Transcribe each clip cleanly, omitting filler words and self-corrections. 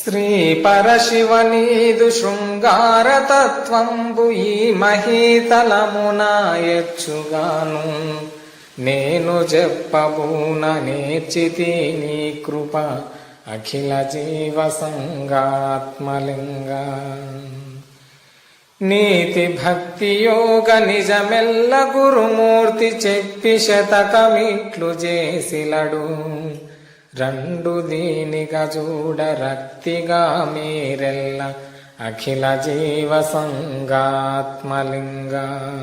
శ్రీ పరశివనీదు శృంగారతత్వంబు ఈ మహీతలమున ఎచ్చుగాను నేను చెప్పబూన నేర్చితి నీ కృప అఖిల జీవ సంగాత్మలింగా. నీతి భక్తి యోగ నిజమెల్ల గురుమూర్తి చెప్పి శతకమిట్లు చేసిలడు. రెండు దీనిగా చూడ రక్తిగా మీరెల్ల అఖిల జీవ సంగాత్మలింగా.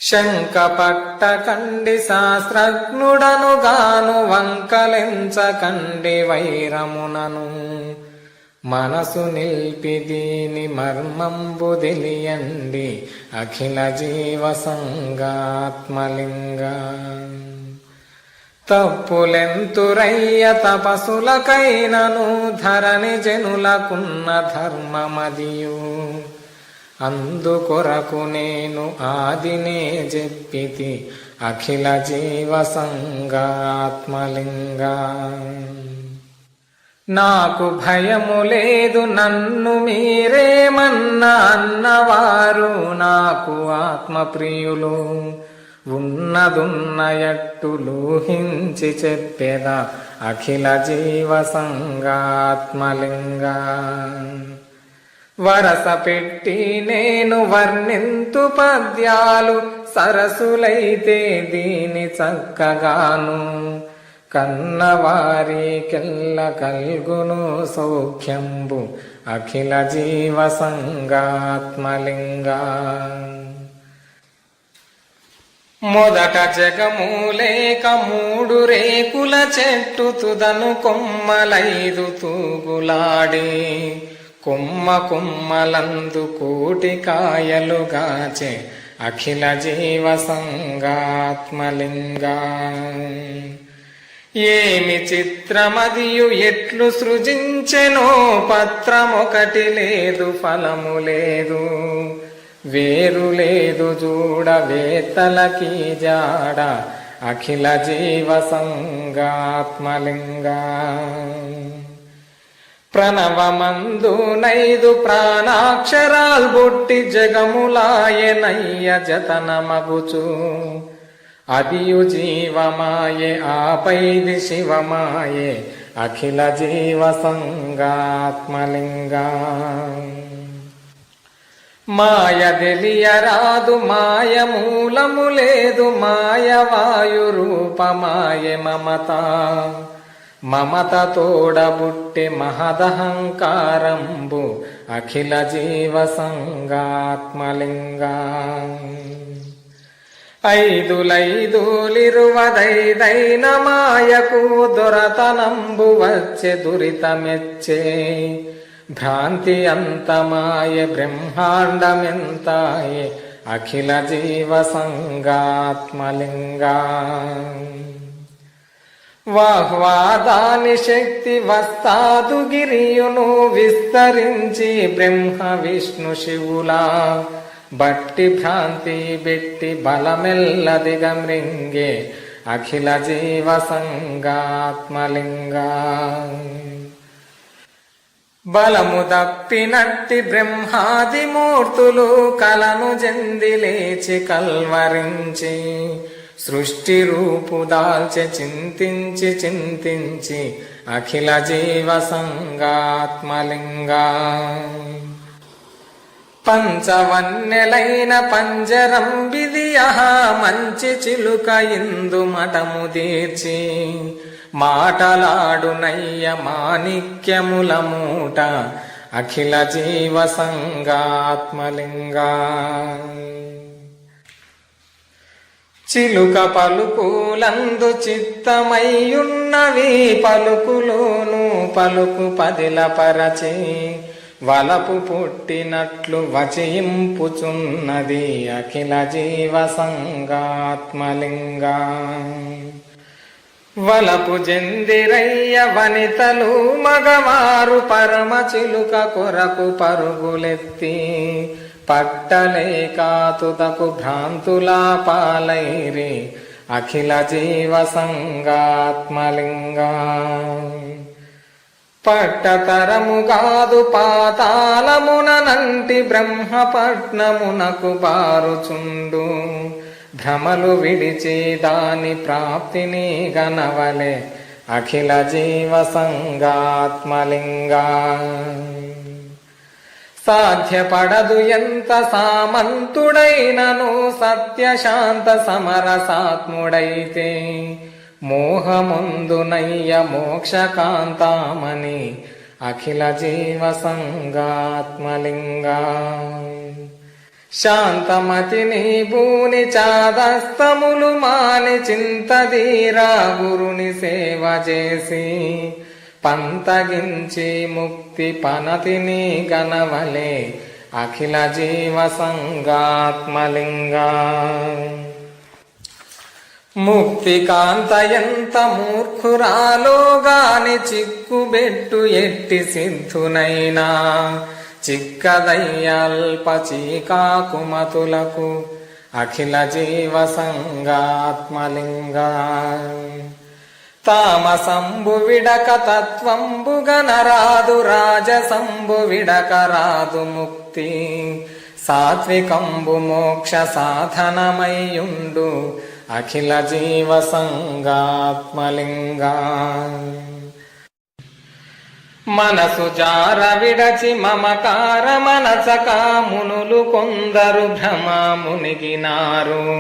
శంక పట్టకండి శాస్త్రజ్ఞుడను గాను వంకలెంచకండి వైరమునను. మనసు నిల్పి దీని మర్మంబు తెలియండి అఖిల జీవ సంగాత్మలింగా. తప్పులెంతురయ్య తపసులకైనను ధరణి జనులకున్న ధర్మమదియు. అందుకొరకు నేను ఆదినే చెప్పితి అఖిల జీవ సంగాత్మలింగా. నాకు భయము లేదు నన్ను మీరేమన్నా అన్నవారు నాకు ఆత్మప్రియులు. ఉన్నదున్నయట్టు లూహించి చెప్పెదా అఖిల జీవ సంగాత్మలింగా. వరస పెట్టి నేను వర్ణింతు పద్యాలు సరసులైతే దీని చక్కగాను. కన్నవారికెల్ల కల్గును సౌఖ్యంబు అఖిల జీవ సంగాత్మలింగా. మొదట జగములేక మూడు రేకుల చెట్టు తుదను కొమ్మలైదు తూగులాడే. కొమ్మ కొమ్మలందు కోటి కాయలు గాచే అఖిల జీవ సంగాత్మలింగా. ఏమి చిత్రమదియు ఎట్లు సృజించెనో పత్రమొకటి లేదు ఫలము లేదు. వేరు లేదు చూడ వేత్తలకి జాడ అఖిల జీవ సంగాత్మలింగా. ప్రణవమందు నైదు ప్రాణాక్షరాల్ బుట్టి జగములాయనయ్య జతనమగుచు. అదియు జీవమాయే ఆపైది శివమాయే అఖిల జీవ సంగాత్మలింగా. మాయ తెలియరాదు మాయ మూలము లేదు. మాయ వాయు రూపమాయే మమత. మమత తోడబుట్టి మహదహంకారంబు అఖిల జీవ సంగాత్మలింగా. ఐదులైదులిరువదైదైన మాయకు దొరతనంబు వచ్చే దురితమెచ్చే. భ్రాంతి అంతమాయే బ్రహ్మాండమెంతాయే అఖిల జీవ సంగాత్మలింగా. వాహ్వాదాని శక్తి వస్తాదు గిరియును విస్తరించి బ్రహ్మ విష్ణు శివులా. బట్టి భ్రాంతి బెట్టి బలమెల్ల దిగమృంగే అఖిల జీవ సంగాత్మలింగా. బలము దప్పినట్టి బ్రహ్మాది మూర్తులు కలను జంది లేచి కల్వరించి. సృష్టి రూపు దాల్చె చింతించి చింతించి అఖిల జీవ సంగాత్మలింగా. పంచవన్నెలైన పంజరం బిదియహ మంచి చిలుక ఇందు మఠము తీర్చి. మాటలాడునయ్య మాణిక్యముల మూట అఖిల జీవ సంగాత్మలింగా. చిలుక పలుకులందు చిత్తమయ్యున్నవి పలుకులోను పలుకు పదిలపరచి. వలపు పుట్టినట్లు వచయింపుచున్నది అఖిల జీవ సంగాత్మలింగా. వలపు జందిరయ్య వనితలు మగవారు పరమ చిలుక కొరకు పరుగులెత్తి. పట్టలేకాతుతకు భ్రాంతులా పాలైరి అఖిల జీవ సంగాత్మలింగా. పట్టతరముగాదు పాతాళమునంటి బ్రహ్మపట్నమునకు బారుచుండు. భ్రమలు విడిచి దాని ప్రాప్తిని గనవలే అఖిల జీవ సంగాత్మలింగా. సాధ్యపడదు ఎంత సామంతుడైనను సత్యశాంత సమరసాత్ముడైతే. మోహముందునయ్య మోక్షకాంతామని అఖిల జీవ సంగాత్మలింగా. శాంతమతిని భూని చాదస్తములు మాని చింతదీరా గురుని సేవ చేసి. పంతగించి ముక్తి పనతిని గనవలే అఖిల జీవ సంగాత్మలింగా. ముక్తి కాంత ఎంత మూర్ఖురాలోగాని చిక్కుబెట్టు ఎట్టి సిద్ధునైనా. చిక్కదయ్యల్ప చీకాకుమతులకు అఖిల జీవ సంగాత్మలింగా. తామసంబు విడక తత్వంబు గనరాదు రాజసంబు విడక రాదు ముక్తి. సాత్వికంబు మోక్ష సాధనమయ్యుండు అఖిల జీవ సంగాత్మలింగా. మనసు జార విడచి మమకార మనసక మునులు కొందరు భ్రమ మునిగినారు.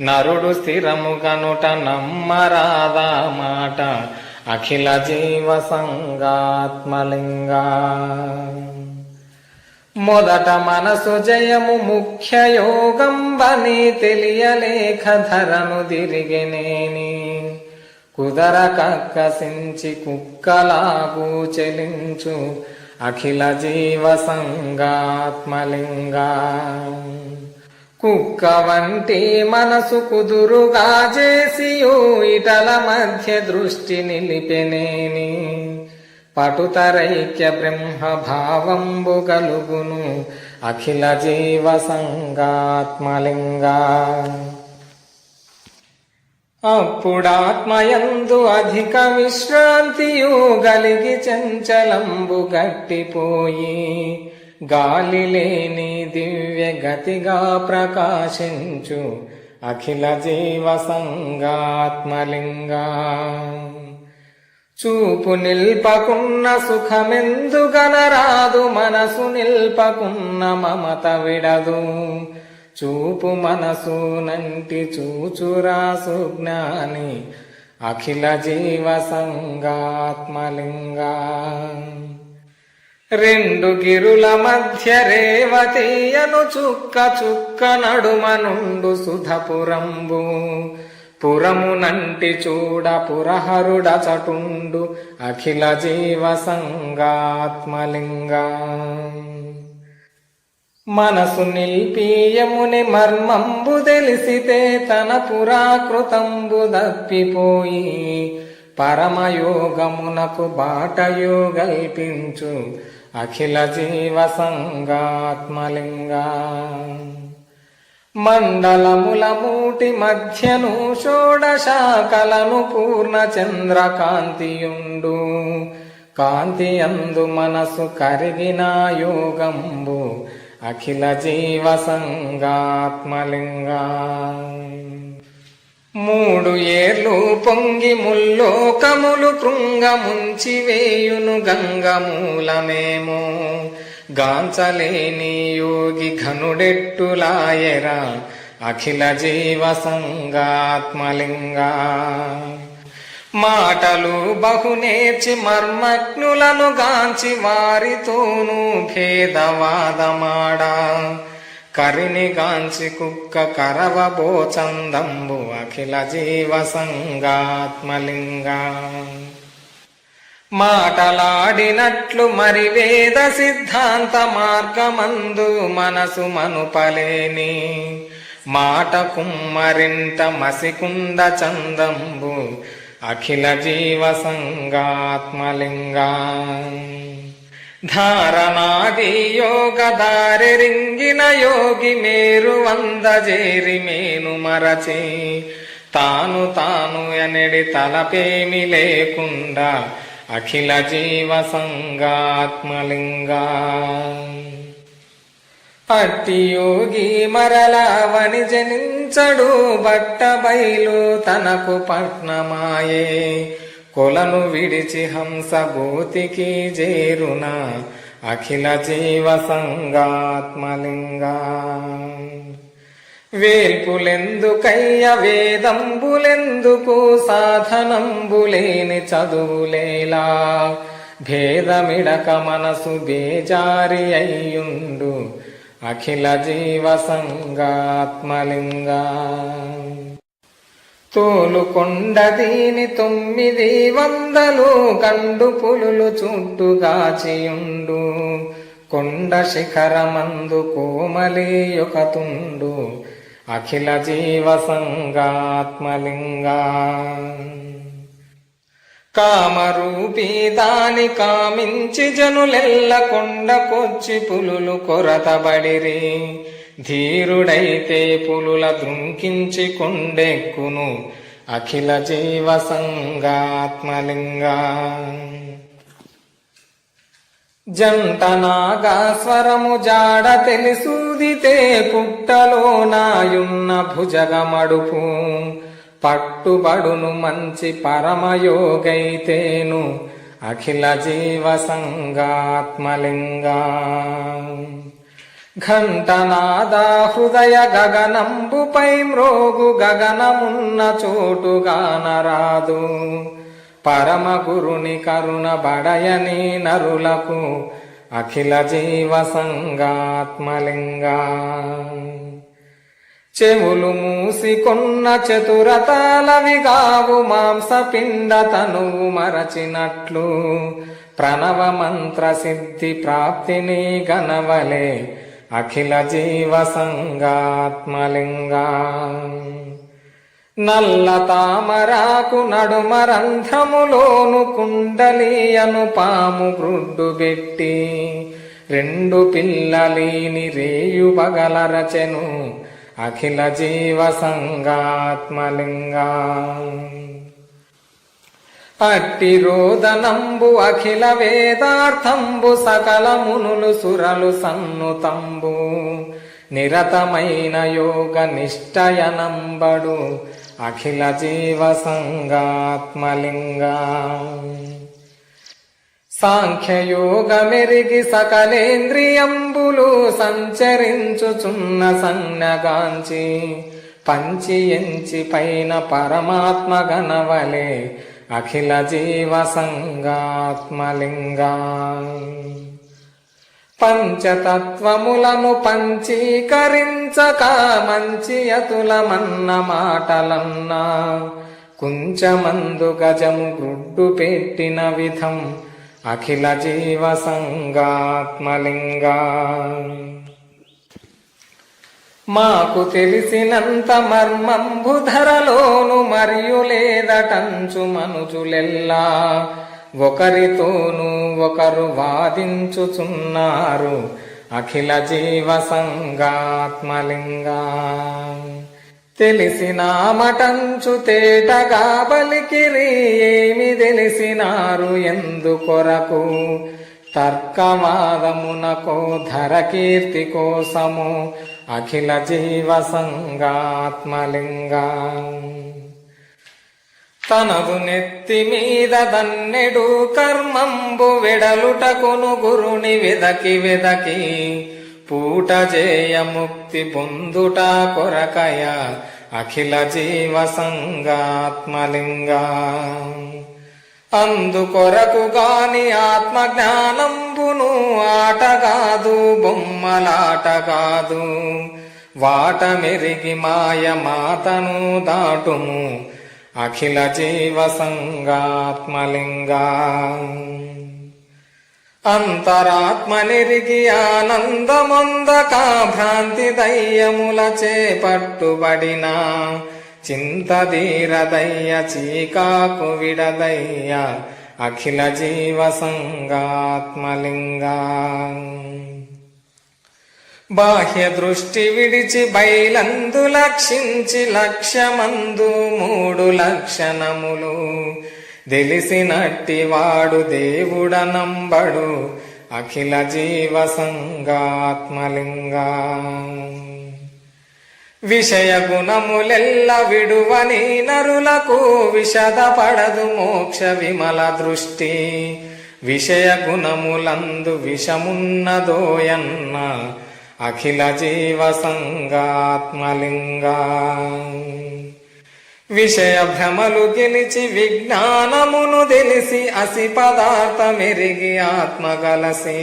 నరుడు స్థిరము గనుట నమ్మరాదా మాట అఖిల జీవ సంగాత్మలింగా. మొదట మనసు జయము ముఖ్య యోగం బని తెలియలేఖ ధరను దిరిగెనేని. కుదర కక్కసించి కుక్కలాగు చెలించు అఖిల జీవ సంగాత్మలింగా. కుక్క వంటి మనసు కుదురుగా చేసియు ఇటల మధ్య దృష్టి నిలిపెనేని. పటుతరైక్య బ్రహ్మ భావంబు గలుగును అఖిల జీవ సంగాత్మలింగా. అప్పుడాత్మయందు అధిక విశ్రాంతియు గలిగి చంచలంబు గట్టిపోయి. గాలి లేని దివ్య గతిగా ప్రకాశించు అఖిల జీవ సంగాత్మలింగా. చూపు నిల్పకున్న సుఖమెందుగనరాదు మనసు నిల్పకున్న మమత విడదు. చూపు మనసు నంటి చూచురా సుజ్ఞాని అఖిల జీవ సంగాత్మలింగా. రెండు గిరుల మధ్య రేవతీయను చుక్క చుక్క నడుమ నుండు సుధపురంబు. పురమునంటి చూడ పురహరుడ చటుండు అఖిల జీవ సంగాత్మలింగా. మనసు నిల్పీయముని మర్మంబు తెలిసితే తన పురాకృతంబు దప్పిపోయి. పరమయోగమునకు బాటయో గల్పించు అఖిల జీవ సంగాత్మలింగా. మండలముల మూటి మధ్యను షోడశాకలను పూర్ణ చంద్రకాంతియుండు. కాంతి అందు మనసు కరిగిన యోగంబు అఖిల జీవ సంగాత్మలింగా. మూడు ఏర్లు పొంగి ముల్లోకములు కృంగ ముంచి వేయును గంగమూలమేమో. గాంచలేని యోగి ఘనుడెట్టులాయరా అఖిల జీవ సంగాత్మలింగా. మాటలు బహునేర్చి మర్మజ్ఞులను గాంచి వారితోనూ భేదవాదమాడా. కరిని గాంచి కుక్క కరవబోచందంబు అఖిల జీవ సంగాత్మలింగా. మాటలాడినట్లు మరి వేద సిద్ధాంత మార్గమందు మనసు మనుపలేని. మాట కుమ్మరింట మసికుంద చందంబు అఖిల జీవ సంగాత్మలింగా. ధారణాది యోగ దారెరింగిన యోగి మేరు వందజేరి మేను మరచి. తాను తాను ఎనడి తలపేమి లేకుండా అఖిల జీవ సంగాత్మలింగా. అట్టి యోగి మరలావని జనించడు, బట్ట బయలు తనకు పట్నమాయే. కొలను విడిచి హంస గోతికి చేరున అఖిల జీవ సంగాత్మలింగా. వేల్పులెందుకయ్య వేదంబులెందుకు, సాధనంబులేని చదువులేలా. భేదమిడక మనసు బేజారి అయ్యుండు అఖిల జీవ సంగాత్మలింగా. తోలుకొండ దీని 900 కండు పులులు చుట్టుగాచియుండు. కొండ శిఖరమందు కోమలియుకతుండు అఖిల జీవ సంగాత్మలింగా. కామరూపీ దాని కామించి జనులెల్ల కొండకొచ్చి పులులు కొరతబడిరి. ధీరుడైతే పులుల దృంకించి కొండెక్కును అఖిల జీవ సంగాత్మలింగా. జంటనాగాస్వరము జాడ తెలిసూదితే పుట్టలో నాయున్న భుజగమడుపు. పట్టుబడును మంచి పరమయోగైతేను అఖిల జీవ సంగాత్మలింగా. ఘంటనాదా హృదయ గగనంబుపై మ్రోగు, గగనమున్న చోటుగానరాదు. పరమ గురుని కరుణ బడయని నరులకు అఖిల జీవ సంగాత్మలింగా. చెవులు మూసికొన్న చతురతాలవిగావు, మాంసపిండ తనువు మరచినట్లు. ప్రణవ మంత్ర సిద్ధి ప్రాప్తిని గనవలే అఖిల జీవ సంగాత్మలింగా. నల్ల తామరాకు నడుమరంధ్రములోను కుండలియను పాము గ్రుడ్డు పెట్టి. 2 పిల్లలీని రేయు బగలరచెను అఖిల జీవ సంగాత్మలింగా. అట్టి రోదనంబు అఖిల వేదార్థంబు, సకల మునులు సురలు సన్నుతంబు. నిరతమైన యోగ నిష్టయనంబడు అఖిల జీవ సంగాత్మలింగా. సాంఖ్యయోగమెరిగి సకలేంద్రియంబులు సంచరించుచున్న సన్నగాంచి. పంచి ఎంచి పైన పరమాత్మ గనవలే అఖిల జీవ సంగాత్మలింగా. పంచతత్వములను పంచీకరించక మంచి అతులమన్న మాటలన్నా. కుంచమందు గజము గుడ్డు పెట్టిన విధం అఖిల జీవ సంగాత్మలింగా. మాకు తెలిసినంత మర్మంబు ధరలోను మరియు లేదటంచు మనుజులెల్లా. ఒకరితోనూ ఒకరు వాదించుచున్నారు అఖిల జీవ సంగాత్మలింగా. తెలిసినామటంచు తేటగా పలికిరి, ఏమి తెలిసినారు ఎందుకొరకు. తర్కవాదమునకో ధరకీర్తి కోసము అఖిల జీవ సంగాత్మలింగా. తనదు నెత్తి మీద దన్నెడు కర్మంబు వెడలుటకును గురుని వెదకి వెదకి. పూట జేయ ముక్తి పొందుట కొరకయ అఖిల జీవ సంగాత్మలింగా. అందుకొరకు గాని ఆత్మజ్ఞానంబును ఆటగాదు, బొమ్మలాటగాదు. వాట మెరిగి మాయ మాతను దాటుము అఖిల జీవ సంగాత్మలింగా. అంతరాత్మ నెరిగి ఆనందమొందక భ్రాంతి దయ్యముల చేపట్టుబడిన. చింతధీరదయ్య చీకాకు విడదయ్య అఖిల జీవ సంగాత్మలింగా. బాహ్య దృష్టి విడిచి బయలందు లక్షించి లక్ష్యమందు 3 లక్షణములు తెలిసినట్టి వాడు దేవుడనంబడు అఖిల జీవ సంగాత్మలింగా. విషయ గుణములెల్ల విడువని నరులకు విషదపడదు మోక్ష విమల దృష్టి. విషయ గుణములందు విషమున్నదోయన్న అఖిల జీవ సంగాత్మలింగా. విషయ భ్రమలు గెలిచి విజ్ఞానమును తెలిసి అసి పదార్థమెరిగి ఆత్మగలసి.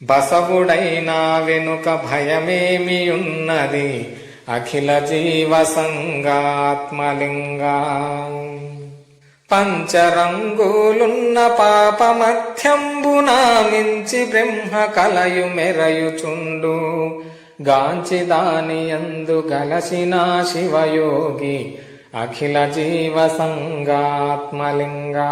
బసవుడైనా వెనుక భయమేమియున్నది అఖిల జీవ సంగాత్మలింగా. పంచరంగులున్న పాపమధ్యంబునా మించి బ్రహ్మ కలయు మెరయుచుండు. గాంచి దానియందు గలసిన శివయోగి అఖిల జీవ సంగాత్మలింగా.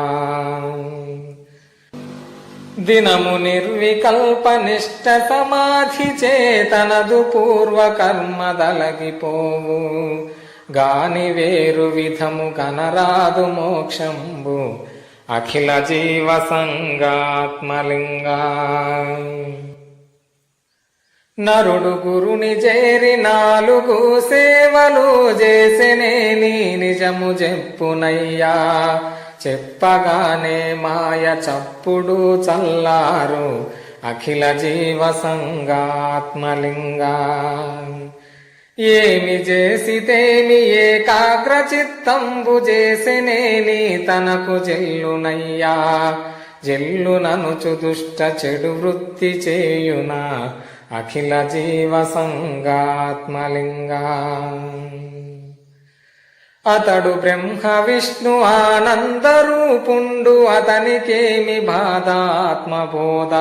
దినము నిర్వికల్ప నిష్ట సమాధి చేతనదు పూర్వకర్మదలగిపోవు. గాని వేరు విధము కనరాదు మోక్షంబు అఖిల జీవ సంగాత్మలింగా. నరుడు గురుని చేరి 4 సేవలు చేసెనేని నిజము చెప్పునయ్యా. చెప్పగానే మాయ చప్పుడు చల్లారు అఖిల జీవ సంగాత్మలింగా. ఏమి చేసితేమి ఏకాగ్ర చిత్తంబు చేసెనేని తనకు జల్లునయ్యా. జల్లుననుచు దుష్ట చెడు వృత్తి చేయునా అఖిల జీవ సంగాత్మలింగా. అతడు బ్రహ్మ విష్ణు ఆనందరూపుండు. అతనికేమి బాధ ఆత్మబోధ.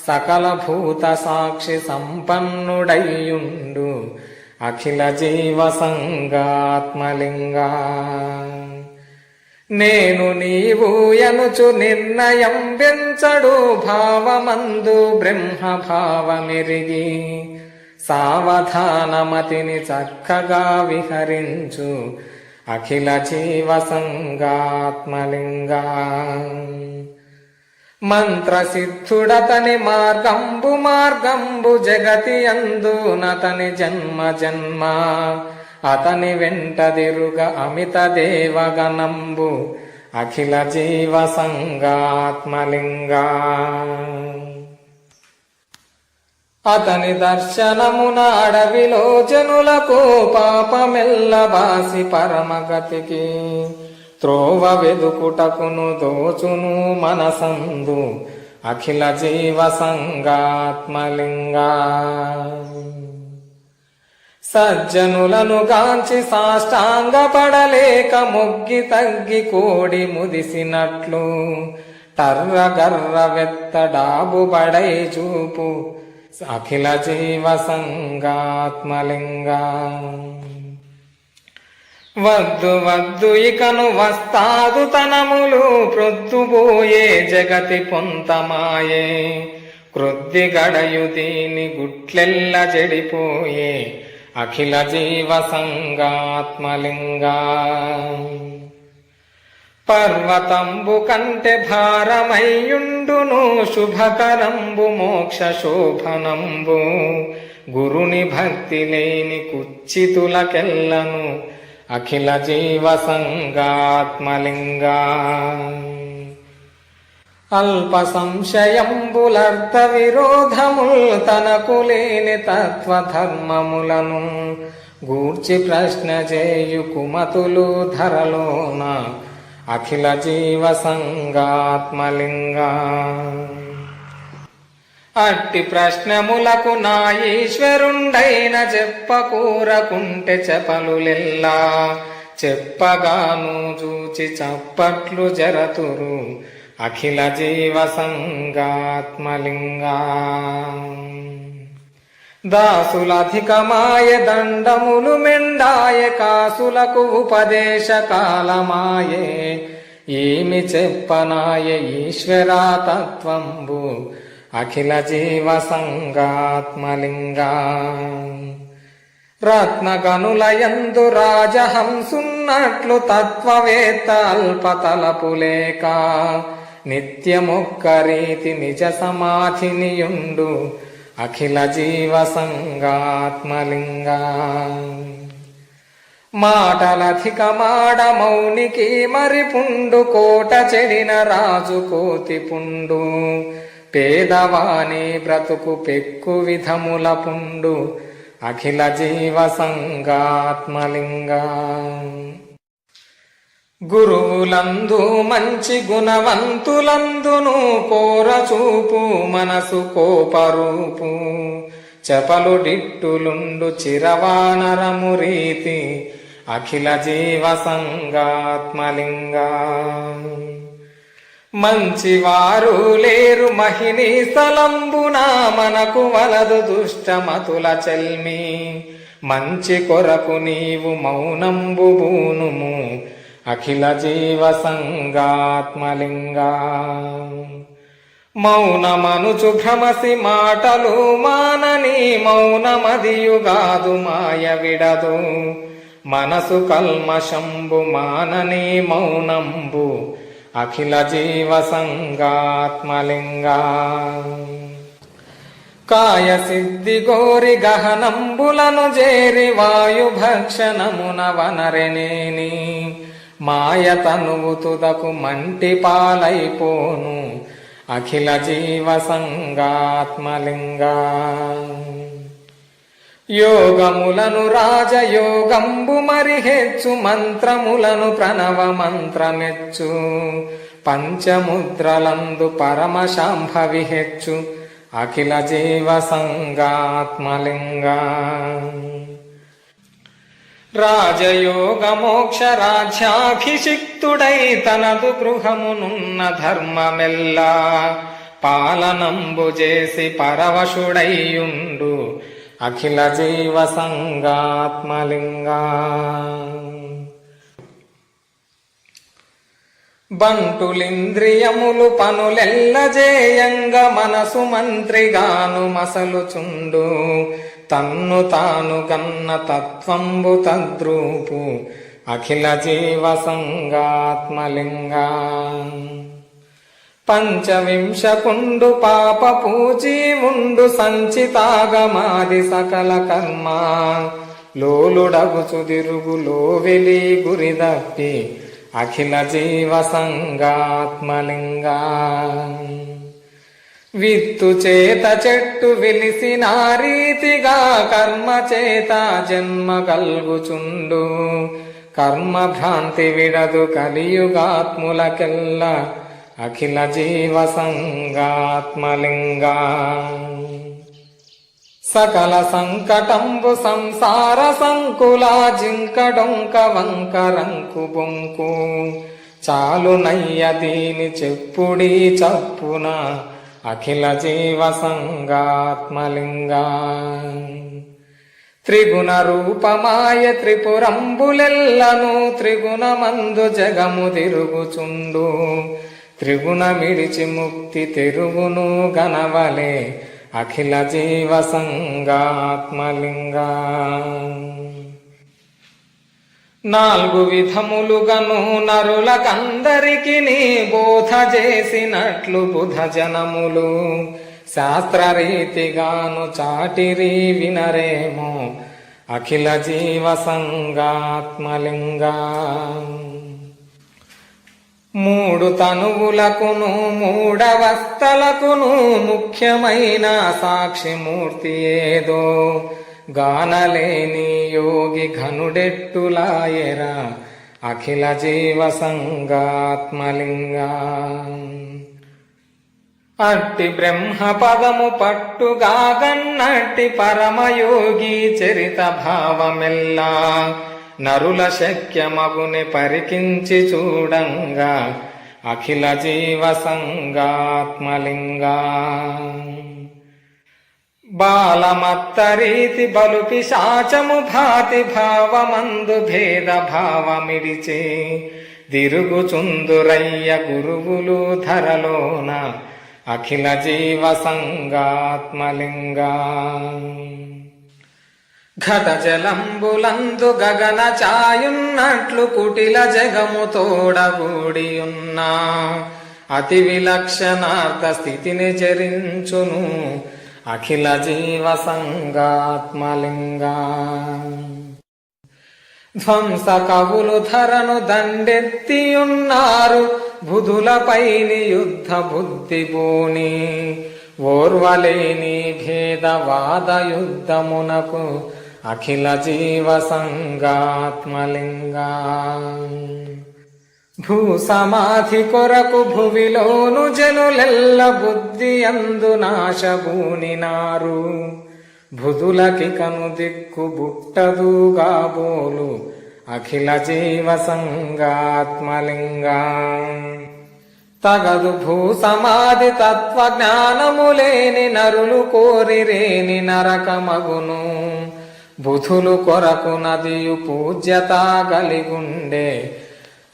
సకల భూత సాక్షి సంపన్నుడయ్యుండు అఖిల జీవ సంగాత్మలింగా. నేను నీవు ఎనుచు నిర్ణయం పెంచడు భావమందు బ్రహ్మ భావమెరిగి. సావధానమతిని చక్కగా విహరించు అఖిల జీవ సంగాత్మలింగా. మంత్రసిద్ధుడతని మార్గంబు జగతి అందునతని జన్మ జన్మ. అతని వెంటదిరుగ అమిత దేవగణంబు అఖిల జీవ సంగాత్మలింగా. అతని దర్శనమున అడవిలో జనులకు పాపమెల్ల బాసి పరమగతికి. త్రోవ వెదుకుటకును దోచును మనసందు అఖిల జీవ సంగాత్మలింగా. సజ్జనులను గాంచి సాష్టాంగ పడలేక మొగ్గి తగ్గి కోడి ముదిసినట్లు. టర్ర గర్ర వెత్తడాబు బడై చూపు అఖిల జీవ సంగాత్మలింగా. వద్దు వద్దు ఇకను వస్తాదు తనములు ప్రొద్దుబోయే జగతి పొంతమాయే. క్రొద్ది గడయు దీని గుట్లెల్ల చెడిపోయే అఖిల జీవ సంగాత్మలింగా. పర్వతంబు కంటే భారమయ్యుండును శుభకరంబు మోక్ష శోభనంబు. గురుని భక్తి లేని కుచ్చితులకెల్లను అఖిల జీవ సంగాత్మలింగా. అల్ప సంశయంబులర్థ విరోధముల్ తనకు లేని తత్వధర్మములను గూర్చి ప్రశ్న చేయు కుమతులు ధరలోన అఖిల జీవ సంగాత్మలింగా. అట్టి ప్రశ్నములకు నా ఈశ్వరుండైన చెప్పకూరకుంటే చెప్పలులెల్లా. చెప్పగాను చూచి చప్పట్లు జరతురు అఖిల జీవ సంగాత్మలింగా. దాసులధికమాయ దండములు మెండాయ కాసులకు ఉపదేశ కాలమాయే. ఏమి చెప్పనాయ ఈశ్వరా తత్వంబు అఖిల జీవ సంగాత్మలింగా. రత్నగనులయందు రాజహంసున్నట్లు తత్వవేత్త అల్పతలపులేక నిత్యమొక్క రీతి నిజ సమాధినియుండు అఖిల జీవ సంగాత్మలింగా. మాటలధికమాడ మౌనికి మరిపుండు కోట చెడిన రాజు కోతి పుండు పేదవాని బ్రతుకు పెక్కు విధముల పుండు అఖిల జీవ సంగాత్మలింగా. గురువులందు మంచి గుణవంతులందును కోరచూపు మనసు కోపరూపు చపలు డిట్టులుండు చిరవానరము రీతి అఖిల జీవ సంగాత్మలింగా. మంచివారు లేరు మహిని స్థలంబున మనకు వలదు దుష్టమతుల చెల్మి మంచి కొరకు నీవు మౌనంబు బూనుము అఖిల జీవ సంగాత్మలింగా. మౌనమనుచు భ్రమసి మాటలు మానని మౌనమదియుగాదు మాయ విడదు మనసు కల్మషంబు మానని మౌనంబు అఖిల జీవ సంగాత్మలింగా. కాయ సిద్ధి గోరి గహనంబులను జేరి వాయు భక్షణమున వనరెనేని మాయ తనువు తుదకు మంటి పాలైపోను అఖిల జీవ సంగాత్మలింగా. యోగములను రాజయోగంబు మరి హెచ్చు మంత్రములను ప్రణవ మంత్రమెచ్చు పంచముద్రలందు పరమశాంభవి హెచ్చు అఖిల జీవ సంగాత్మలింగా. రాజయోగ మోక్ష రాజ్యాభిషిక్తుడై తనదు గృహమునున్న ధర్మమెల్లా పాలనంబు చేసి పరవశుడైయుండు అఖిల జీవ సంగాత్మలింగా. బంటులింద్రియములు పనులెల్లజేయంగ మనసు మంత్రిగాను మసలుచుండు తన్ను తాను గన్న తత్వంబు తద్రూపు అఖిల జీవ సంగాత్మలింగా. పంచవింశకుండు పాప పూజీ ఉండు సంచితాగమాది సకల కర్మ లోలుడగుచు దిరుగులో వెలి గురిదప్పి అఖిల జీవ సంగాత్మలింగా. విత్తు చేత చెట్టు వెలిసిన రీతిగా కర్మ చేత జన్మ కల్గుచుండు కర్మ భ్రాంతి విడదు కలియుగాత్ములకెల్ల అఖిల జీవ సంగాత్మలింగా. సకల సంకటంబు సంసార సంకులా జింకడొంక వంకరంకు బొంకు చాలు నయ్య దీని చెప్పుడి చప్పున అఖిల జీవ సంగాత్మలింగా. త్రిగుణ రూపమాయ త్రిపురంబులెల్లను త్రిగుణమందు జగము తిరుగుచుండు త్రిగుణమిడిచి ముక్తి తెరుగును గనవలే అఖిల జీవ సంగాత్మలింగా. నాలుగు విధములుగను నరులకందరికి నీ బోధ చేసినట్లు బుధ జనములు శాస్త్రరీతిగాను చాటిరి వినరేమో అఖిల జీవ సంగాత్మలింగా. మూడు తనువులకును మూడవస్థలకును ముఖ్యమైన సాక్షిమూర్తి ఏదో గానలేని యోగి ఘనుడెట్టులాయరా అఖిల జీవ సంగాత్మలింగా. అట్టి బ్రహ్మ పదము పట్టుగాగన్నట్టి పరమయోగి చరిత భావమెల్లా నరుల శక్యమగుని పరికించి చూడంగా అఖిల జీవ సంగాత్మలింగా. బాలమత్తరీతి బలు పిశాచము భాతి భావమందు భేద భావమిడిచి దిరుగుచుందురయ్య గురువులు ధరలోన అఖిల జీవ సంగాత్మలింగా. ఘట జలంబులందు గగన ఛాయున్నట్లు కుటిల జగము తోడగూడి ఉన్నా అతి విలక్షణార్థ స్థితిని చరించును అఖిల జీవ సంగాత్మలింగా. ధ్వంస కవులు ధరను దండెత్తియున్నారు బుధులపైని యుద్ధ బుద్ధి బోని ఓర్వలేని భేదవాద యుద్ధమునకు అఖిల జీవ సంగాత్మలింగా. భూ సమాధి కొరకు భువిలోను జనులెల్ల బుద్ధి అందు నాశబూనినారు బుధులకి కను దిక్కు బుట్టదుగా బోలు అఖిల జీవ సంగాత్మలింగా. తగదు భూ సమాధి తత్వ జ్ఞానము లేని నరులు కోరిరేని నరకమగును బుధులు కొరకు నదియు పూజ్యత గలిగుండే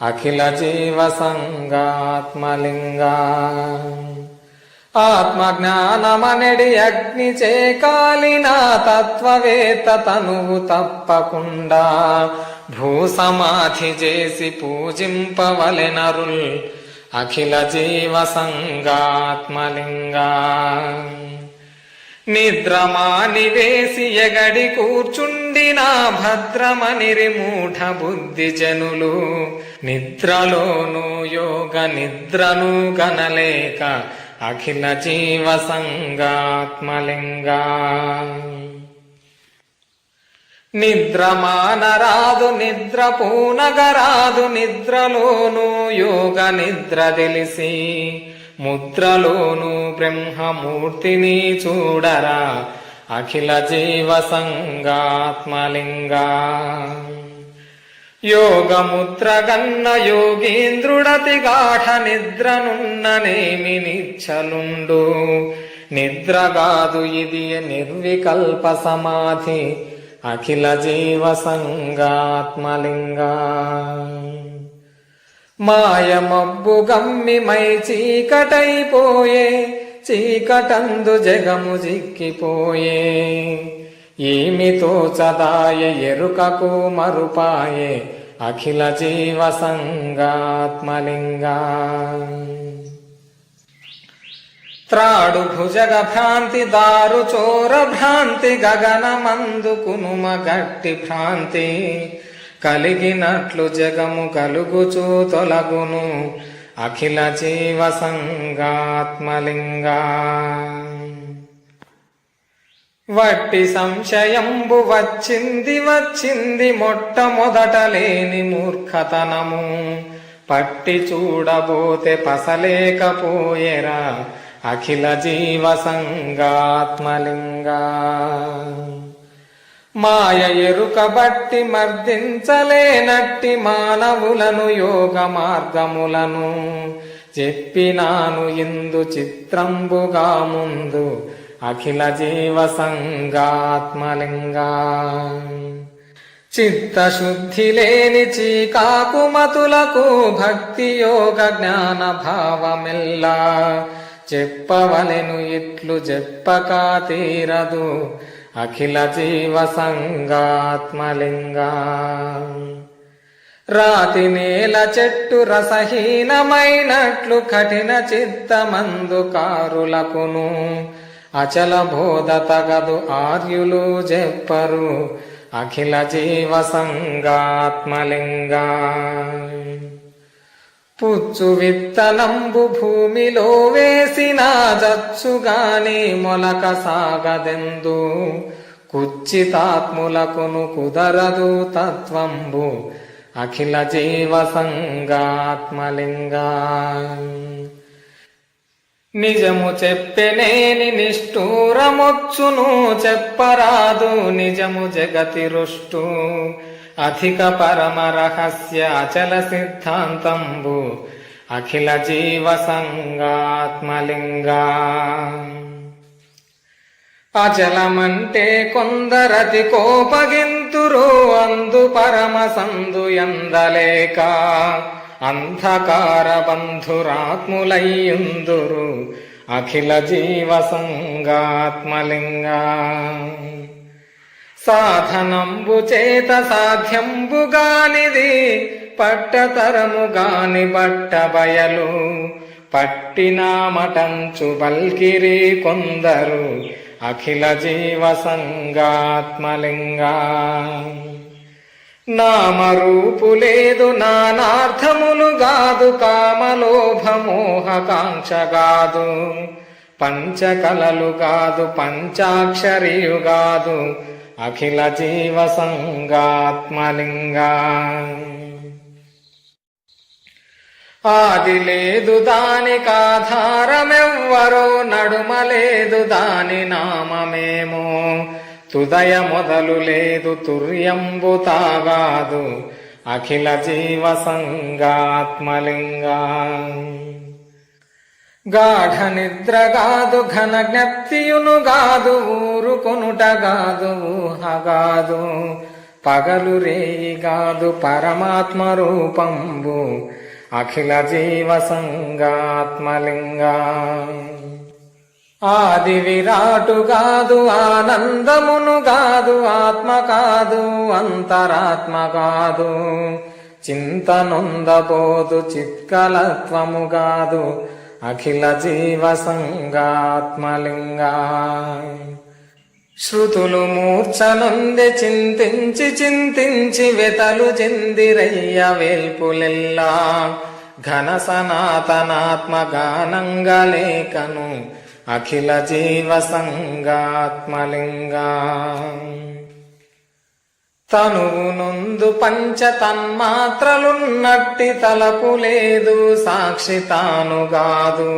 అఖిల జీవ సంగాత్మలింగా. ఆత్మజ్ఞానమనెడి అగ్ని చేకాలిన తత్వవేత్త తనువు తప్పకుండా భూసమాధి చేసి పూజింపవలెనరుల్ అఖిల జీవ సంగాత్మలింగా. నిద్రమాని వేసి ఎగడి కూర్చుండిన భద్రమనిరి మూఢ బుద్ధి జనులు నిద్రలోను యోగ నిద్రను గనలేక అఖిల జీవ సంగాత్మలింగా. నిద్రమానరాదు నిద్ర పూనగరాదు నిద్రలోను యోగ నిద్ర తెలిసి ముద్రలోను బ్రహ్మమూర్తిని చూడరా అఖిల జీవ సంగాత్మలింగా. యోగముద్రగన్న యోగీంద్రుడతి గాఢ నిద్రనున్ననేమి నిచ్చలుండు నిద్రగాదు ఇది నిర్వికల్ప సమాధి అఖిల జీవ సంగాత్మలింగా. మాయమబ్బు గమ్మి మై చీకటైపోయే చీకటందు జగము జిక్కిపోయే ఏమితో చదాయ ఎరుకకు మరుపాయే అఖిల జీవ సంగాత్మలింగా. త్రాడు భుజగ భ్రాంతి దారు చోర భ్రాంతి గగనమందు కునుమ గట్టి భ్రాంతి కలిగినట్లు జగము కలుగుచూ తొలగును అఖిల జీవ సంగాత్మలింగా. వట్టి సంశయంబు వచ్చింది వచ్చింది మొట్టమొదట లేని మూర్ఖతనము పట్టి చూడబోతే పసలేకపోయేరా అఖిల జీవ సంగాత్మలింగా. మాయ ఎరుక బట్టి మర్దించలేనట్టి మానవులను యోగ మార్గములను చెప్పినాను ఇందు చిత్రంబుగా ముందు అఖిల జీవ సంగాత్మలింగా. చిత్తశుద్ధి లేని చీకాకుమతులకు భక్తి యోగ జ్ఞాన భావమెల్లా చెప్పవలెను ఇట్లు చెప్పక తీరదు అఖిల జీవ సంగాత్మలింగా. రాతి నేల చెట్టు రసహీనమైనట్లు కఠిన చిత్తమందు కారులకును అచల బోధ తగదు ఆర్యులు చెప్పరు అఖిల జీవ సంగాత్మలింగా. పుచ్చు విత్తనంబు భూమిలో వేసిన జచ్చుగాని మొలక సాగదెందు కుచ్చితాత్ములకును కుదరదు తత్వంబు అఖిల జీవ సంగాత్మలింగా. నిజము చెప్పెనేని నిష్ఠూరమొచ్చును చెప్పరాదు నిజము జగతి రుష్టు అధిక పరమ రహస్య అచల సిద్ధాంతంబు అఖిల జీవ సంగాత్మలింగా. అచలమంటే కొందరతి కోపగింతురు అందు పరమ సందు ఎందలేక అంధకార బంధురాత్ములయ్యుందురు అఖిల జీవ సంగాత్మలింగా. సాధనంబు చేత సాధ్యంబుగానిది పట్టతరముగాని బట్ట బయలు పట్టినామటంచు బల్కిరి కొందరు అఖిల జీవ సంగాత్మలింగా. నామరూపు లేదు నానార్థములు గాదు కామలోభమోహకాంక్ష గాదు పంచకలలు గాదు పంచాక్షరియు గాదు అఖిల జీవ సంగాత్మలింగా. ఆది లేదు దానికాధారమెవ్వరో నడుమలేదు దాని నామమేమో తుదయ మొదలు లేదు తుర్యంబు తాగాదు అఖిల జీవ సంగాత్మలింగా. గాఢ నిద్ర గాదు ఘన జ్ఞప్తియును గాదు ఊరుకొనుట గాదు ఊహగాదు పగలు రేయి గాదు పరమాత్మ రూపంబు అఖిల జీవ సంగాత్మలింగా. ఆది విరాటు గాదు ఆనందమును గాదు ఆత్మ కాదు అంతరాత్మ కాదు చింతనొందబోదు చిత్కలత్వము గాదు అఖిల జీవ సంగాత్మలింగా. శృతులు మూర్ఛనొంది చింతించి చింతించి వెతలు చెందిరయ్య వేల్పులెల్లా ఘన సనాతనాత్మ గానంగలేకను అఖిల జీవ సంగాత్మలింగా. తనువు నొందు పంచ తన్మాత్రలున్నట్టి తలపు లేదు సాక్షి తాను గాదు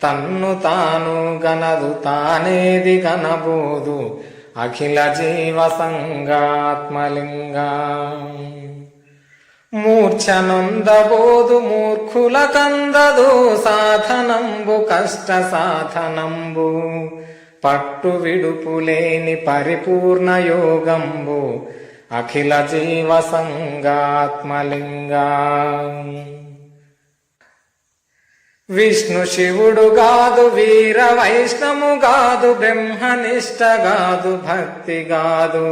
తన్ను తాను గనదు తానేది గనబోదు అఖిల జీవ సంగాత్మలింగా. మూర్ఛనొందబోదు మూర్ఖుల కందదు సాధనంబు కష్ట సాధనంబు పట్టు విడుపులేని పరిపూర్ణ యోగంబు అఖిల జీవ సంగాత్మలింగా. విష్ణు శివుడు గాదు వీర వైష్ణము గాదు బ్రహ్మనిష్ట గాదు భక్తి గాదు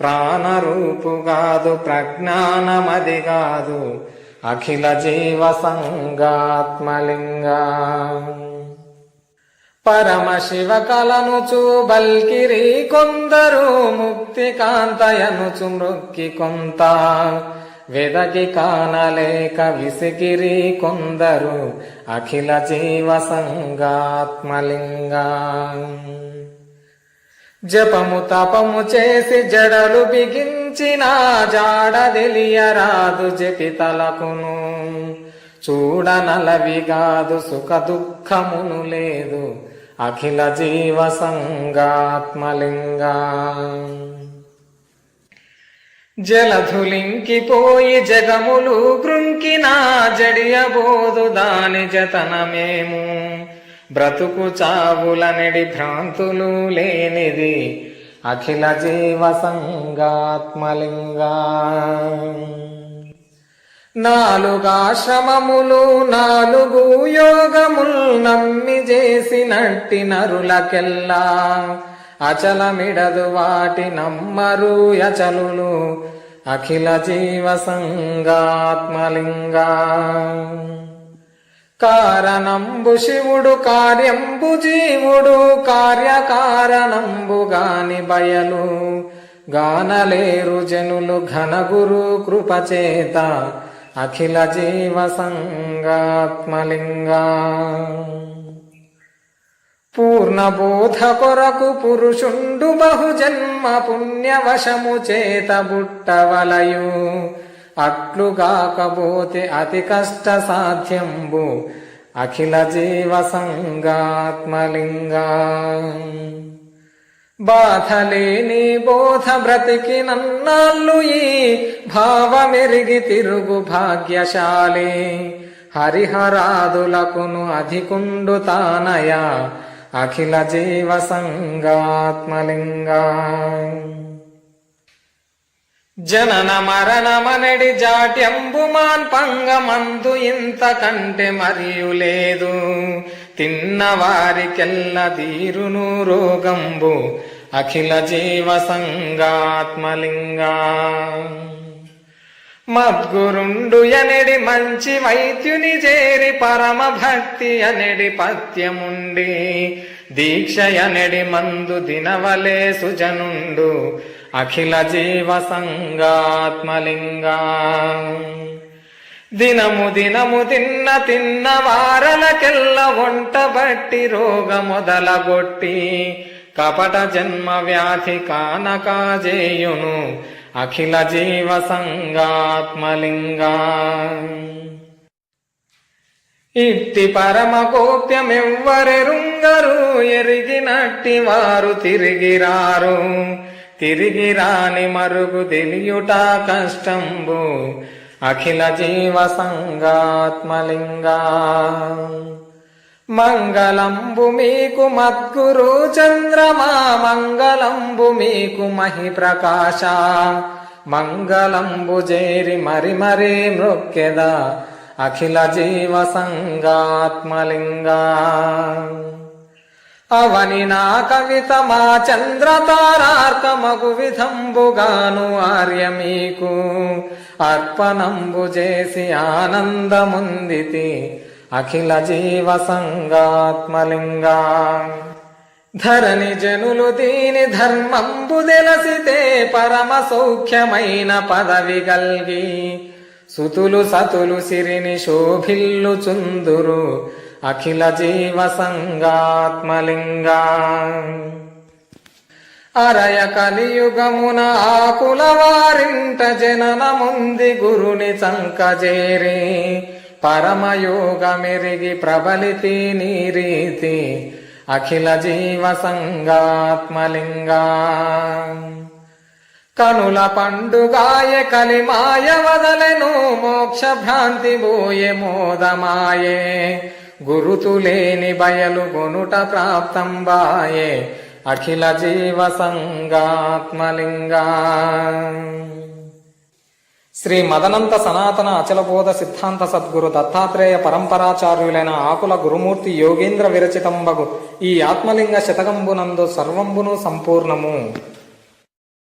ప్రాణరూపు గాదు ప్రజ్ఞానమది గాదు అఖిల జీవ సంగాత్మలింగా. పరమశివ కలనుచు బల్కిరి కొందరు ముక్తి కాంతయనుచు మృక్కి కొంత వెదకి కానలేక విసిగిరి కొందరు అఖిల జీవ సంగాత్మలింగా. జపము తపము చేసి జడలు బిగించిన జాడ తెలియరాదు జపితలకును చూడనలవిగాదు సుఖ దుఃఖమును లేదు అఖిల జీవ సంగాత్మలింగా. జలధులింకిపోయి జగములు గృంకిన జడియబోదు దాని జతనమేము బ్రతుకు చావులనెడి భ్రాంతులు లేనిది అఖిల జీవ సంగాత్మలింగా. నాలుగాశ్రమములు నాలుగు యోగముల్ నమ్మి చేసినట్టి నరులకెల్లా అచలమిడదు వాటి నమ్మరు అచలులు అఖిల జీవ సంగాత్మలింగా. కారణంబు శివుడు కార్యంబు జీవుడు కార్యకారణంబు గాని బయలు గానలేరు జనులు ఘనగురు కృపచేత అఖిల జీవ సంగాత్మలింగా. పూర్ణబోధ కొరకు పురుషుండు బహుజన్మ పుణ్యవశము చేత బుట్టవలయు అట్లుగాకపోతే అతి కష్ట సాధ్యంబు అఖిల జీవ సంగాత్మలింగా. బాధలేని బోధ బ్రతికి నన్నాళ్ళు ఈ భావమెరిగి తిరుగు భాగ్యశాలి హరిహరాదులకును అధికుండు తానయ అఖిల జీవ సంగాత్మలింగా. జనన మరణమనడి జాట్యంబు మాన్పంగమందు ఇంత కంటే మరియు లేదు తిన్నవారికెల్ల దీరును రోగంబు అఖిల జీవ సంగాత్మలింగా. మద్గురుండు ఎనడి మంచి వైద్యుని చేరి పరమ భక్తి అనెడి పత్యముండి దీక్ష ఎనడి మందు దినవలే సుజనుండు అఖిల జీవ సంగాత్మలింగా. దినము దినము తిన్న వారలకెల్ల వంట బట్టి రోగ మొదలగొట్టి కపట జన్మ వ్యాధి కానకాజేయును అఖిల జీవ సంగాత్మలింగా. ఇట్టి పరమ కోప్యమెవ్వరెరుంగరు ఎరిగినట్టి వారు తిరిగిరారు. తిరిగి రాని మరుగు తెలియుట కష్టంబు అఖిల జీవ సంగాత్మలింగా. మంగళంబు మీకు మద్గురు చంద్రమా, మంగళంబు మీకు మహి ప్రకాశ. మంగళంబు చేరి మరి మరీ మృక్కెద అఖిల జీవ సంగాత్మలింగా. అవని నా కవిత మా చంద్రతారార్కమగు విధంబుగాను ఆర్య మీకు అర్పణంబు చేసి ఆనందముందితి అఖిల జీవ సంగాత్మలింగా. ధరణి జనులు దీని ధర్మంబు తెలసితే పరమ సౌఖ్యమైన పదవి గల్గి సుతులు సతులు సిరిని శోభిల్లు చుందురు అఖిల జీవ సంగాత్మలింగా. అరయ కలియుగమున ఆకుల వారింట జననముంది గురుని చంకజేరి పరమయోగమెరిగి ప్రబలితి నీ రీతి అఖిల జీవ సంగాత్మలింగా. కనుల పండుగాయ కలిమాయ వదలెను మోక్ష భ్రాంతి బోయే మోదమాయే గురుతులేని బయలు గొనుట ప్రాప్తంబాయే అఖిల జీవ సంగాత్మలింగా. శ్రీ మదనంత సనాతన అచలబోధ సిద్ధాంత సద్గురు దత్తాత్రేయ పరంపరాచార్యులైన ఆకుల గురుమూర్తి యోగేంద్ర విరచితంబగు ఈ ఆత్మలింగ శతకంబునందు సర్వంబును సంపూర్ణము.